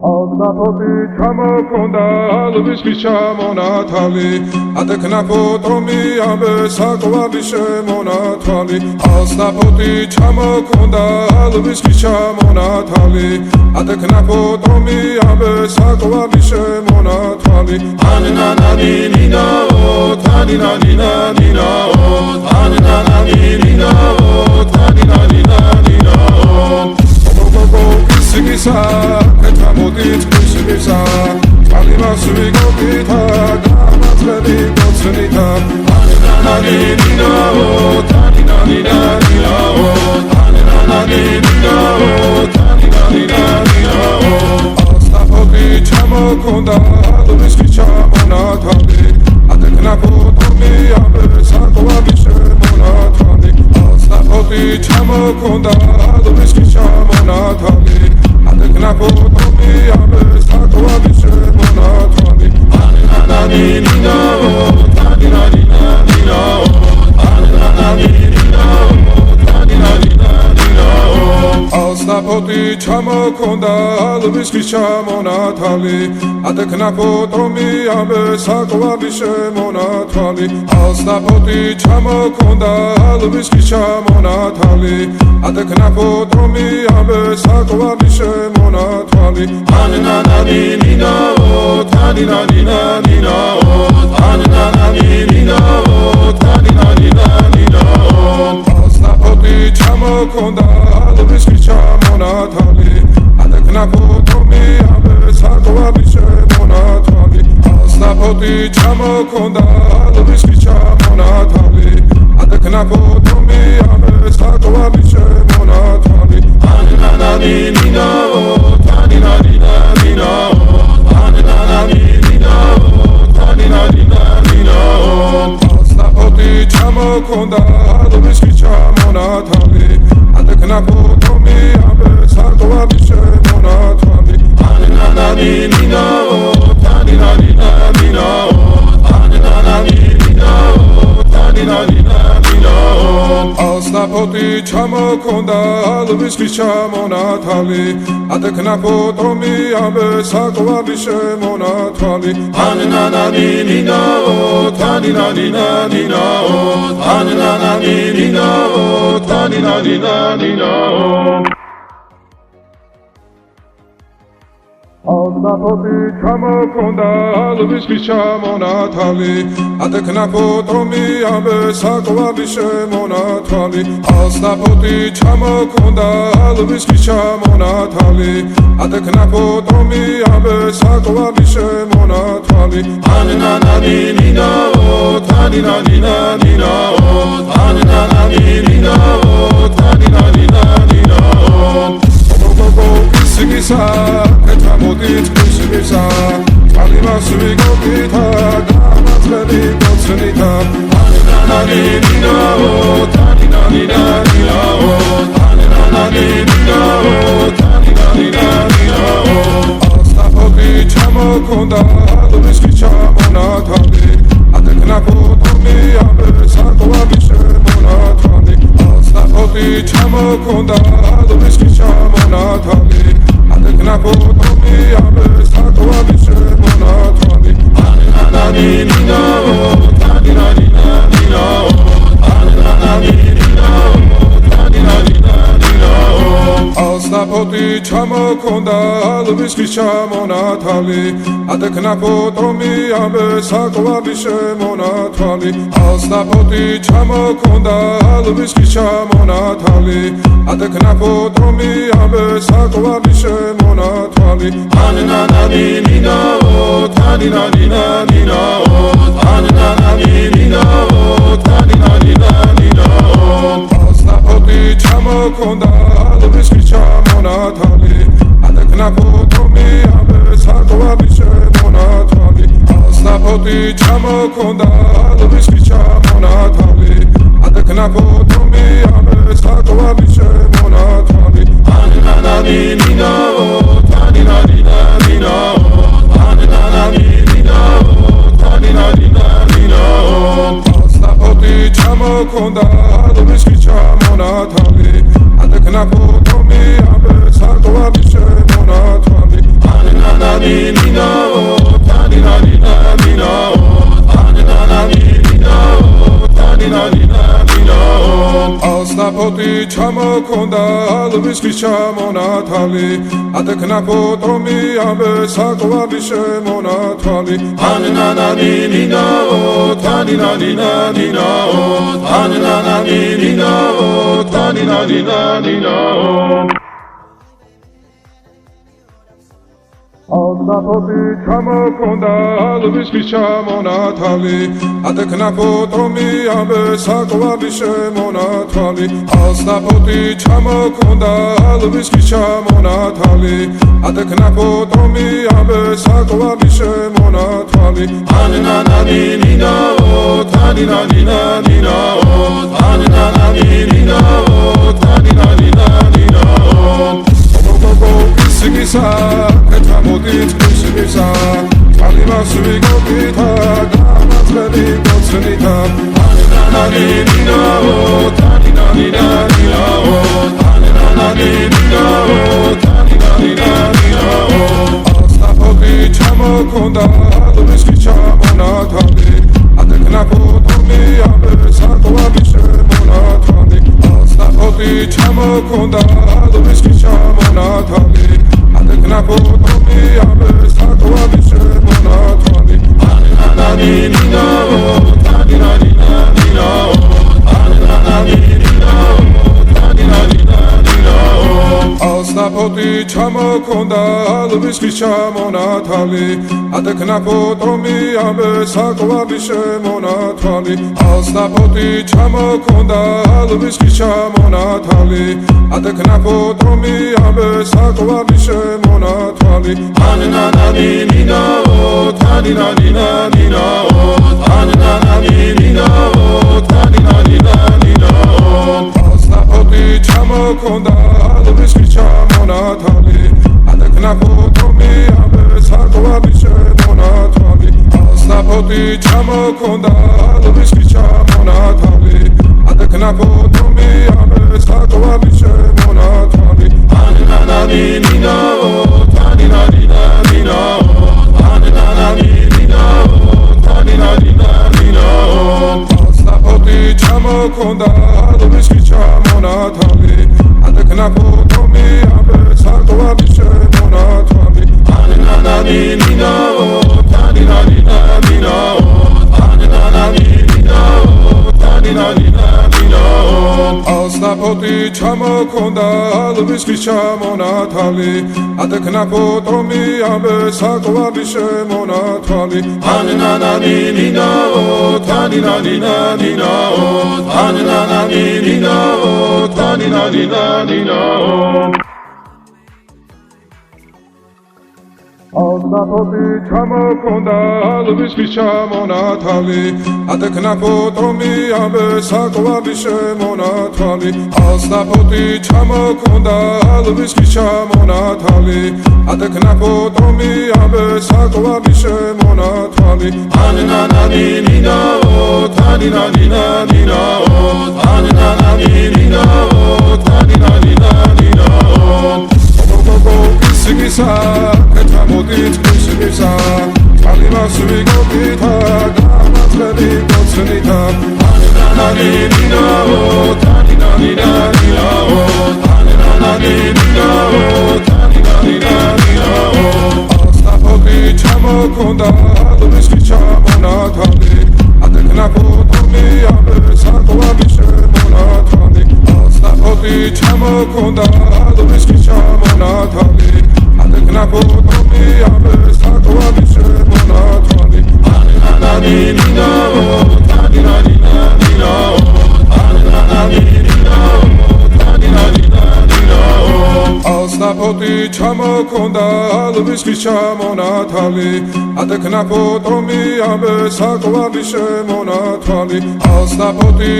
Alnapoti çamakonda almış bir çamonatali Adeknapotomi abe sakla bir şemonatali Alnapoti çamakonda almış bir çamonatali Adeknapotomi abe sakla bir şemonatali Anina nina o tanina nina o Anina nina o tanina nina o Sigisa, ketamodit kusigisa Alima suvigopita, gamatledi gotsenita Anina nina o, tanina nina o Anina nina o, tanina nina o Alstapoti çamokonda, alviski çamonatali Adeknapotomi abe sakla bir şemonatali Alstapoti çamokonda, alviski çamonatali Adeknapotomi abe sakla bir şemonatali Anina nina o, tanina nina o Anina nina o, tanina nina o Alstapoti çamokonda, alviski çamonatali Adeknapotomi abe sakla bir şemonatali Alstapoti çamokonda, alviski çamonatali Adeknapotomi abe sakla bir şemonatali Anina nina o, tanina nina o Anina nina o, tanina nina o Alstapoti çamokonda, alviski çamonatali Adeknapotomi abe sakla bir şemonatali Alstapoti çamokonda, alviski çamonatali Adeknapotomi abe sakla bir şemonatali Anina nina o, tanina nina o Anina nina o, tanina nina o Alstapoti çamokonda, alviski çamonatali Adeknapotomi abe sakla bir şemonatali Anina nina o, tanina nina o Anina nina o, tanina nina o Alstapoti çamokonda, alviski çamonatali Adeknapotomi abe sakla bir şemonatali Anina nina o, tanina nina o Anina nina o, tanina nina o Alnapoti çamokonda, alviski çamonatali Adeknapotomi abe sakla bir şemonatali Alnapoti çamokonda, alviski çamonatali Adeknapotomi abe sakla bir şemonatali Anina nina o, tanina nina o Anina nina o, tanina nina o Sigisa, ketamodit kusigisa Alima suvigopita, gamatledi gotsenita Anina nina o, tanina nina o Anina nina o, tanina nina o Alstapoti çamokonda, alviski çamonatali Adeknapotomi abe sakla bir şemonatali Alstapoti çamokonda, alviski çamonatali Adeknapotomi abe sakla bir şemonatali Anina nina o, tanina nina o Anina nina o, tanina nina o Alstapoti çamokonda, alviski çamonatali Adeknapotomi abe sakla bir şemonatali Alstapoti çamokonda, alviski çamonatali Adeknapotomi abe sakla bir şemonatali Anina nina o, tanina nina o Anina nina o, tanina nina o Alstapoti çamokonda, alviski çamonatali Adeknapotomi abe sakla bir şemonatali Alstapoti çamokonda, alviski çamonatali Adeknapotomi abe sakla bir şemonatali Anina nina o, tanina nina o Anina nina o, tanina nina o Alstapoti çamokonda, alviski çamonatali Adeknapotomi abe sakla bir şemonatali ჩამოქონდა ალვის ხის ჩამონათალი ატექნა ფოტომი ამბე საკვარი შემონათვალი ანანანინინაო თანინანინანინაო ანანანინინაო თანინანინანინაო ალნაფოთი ჩამოქონდა ალვის ხის ჩამონათალი ატექნა ფოტომი ამბე საკვარი შემონათვალი ალნაფოთი ჩამოქონდა ალვის ხის ჩამონათალი ატექნა ფოტომი ამბე საკვარი შემონათვალი ანანანინინაო თანინანინანინაო ანანანინინაო თანინანინანინაო ისიგისა კეთამოდით ისიგისა ალიმას ვიგობითა დამაწყები გოცნითა ანანანინინაო თანინანინანინაო ანანანინინაო თანინანინანინაო ასნაფოთი ჩამოქონდა ალვის ხის ჩამონათალი ატექნა ფოტომი ამბე საკვარი შემონათვალი ასნაფოთი ჩამოქონდა ალვის ხის ჩამონათალი ატექნა ფოტომი ამბე საკვარი შემონათვალი ანანანინინაო თანინანინანინაო ანანანინინაო თანინანინანინაო ასნაფოთი ჩამოქონდა ალვის ხის ჩამონათალი ატექნა ფოტომი ამბე საკვარი შემონათვალი ასნაფოთი ჩამოქონდა ალვის ხის ჩამონათალი ატექნა ფოტომი ამბე საკვარი შემონათვალი ანანანინინაო თანინანინანინაო ანანანინინაო თანინანინანინაო ასნაფოთი ჩამოქონდა ალვის ხის ჩამონათალი ატექნა ფოტომი ამბე საკვარი შემონათვალი ასნაფოთი ჩამოქონდა ალვის ხის ჩამონათალი ატექნა ფოტომი ამბე საკვარი შემონათვალი ანანანინინაო თანინანინანინაო ანანანინინაო თანინანინანინაო ასნაფოთი ჩამოქონდა ალვის ხის ჩამონათალი ატექნა ფოტომი ამბე საკვარი შემონათვალი ანანანინინაო თანინანინანინაო ანანანინინაო თანინანინანინაო ასნაფოთი ჩამოქონდა ალვის ხის ჩამონათალი ატექნა ფოტომი ამბე საკვარი შემონათვალი ანანანინინაო თანინანინანინაო ანანანინინაო თანინანინანინაო ასნაფოთი ჩამოქონდა ალვის ხის ჩამონათალი ატექნა ფოტომი ამბე საკვარი შემონათვალი ასნაფოთი ჩამოქონდა ალვის ხის ჩამონათალი ატექნა ფოტომი ამბე საკვარი შემონათვალი ანანანინინაო თანინანინანინაო ანანანინინაო თანინანინანინაო ისიგისა კეთამოდით ისიგისა ალიმას ვიგობითა დამაწყები გოცნითა ანანანინინაო თანინანინანინაო ანანანინინაო თანინანინანინაო ასნაფოთი ჩამოქონდა ალვის ხის ჩამონათალი ატექნა ფოტომი ამბე საკვარი შემონათვალი ასნაფოთი ჩამოქონდა ალვის ხის ჩამონათალი ატექნა ფოტომი ამბე საკვარი შემონათვალი ანანანინინაო თანინანინანინაო ანანანინინაო თანინანინანინაო ასნაფოთი ჩამოქონდა ალვის ხის ჩამონათალი ატექნა ფოტომი ამბე საკვარი შემონათვალი ასნაფოთი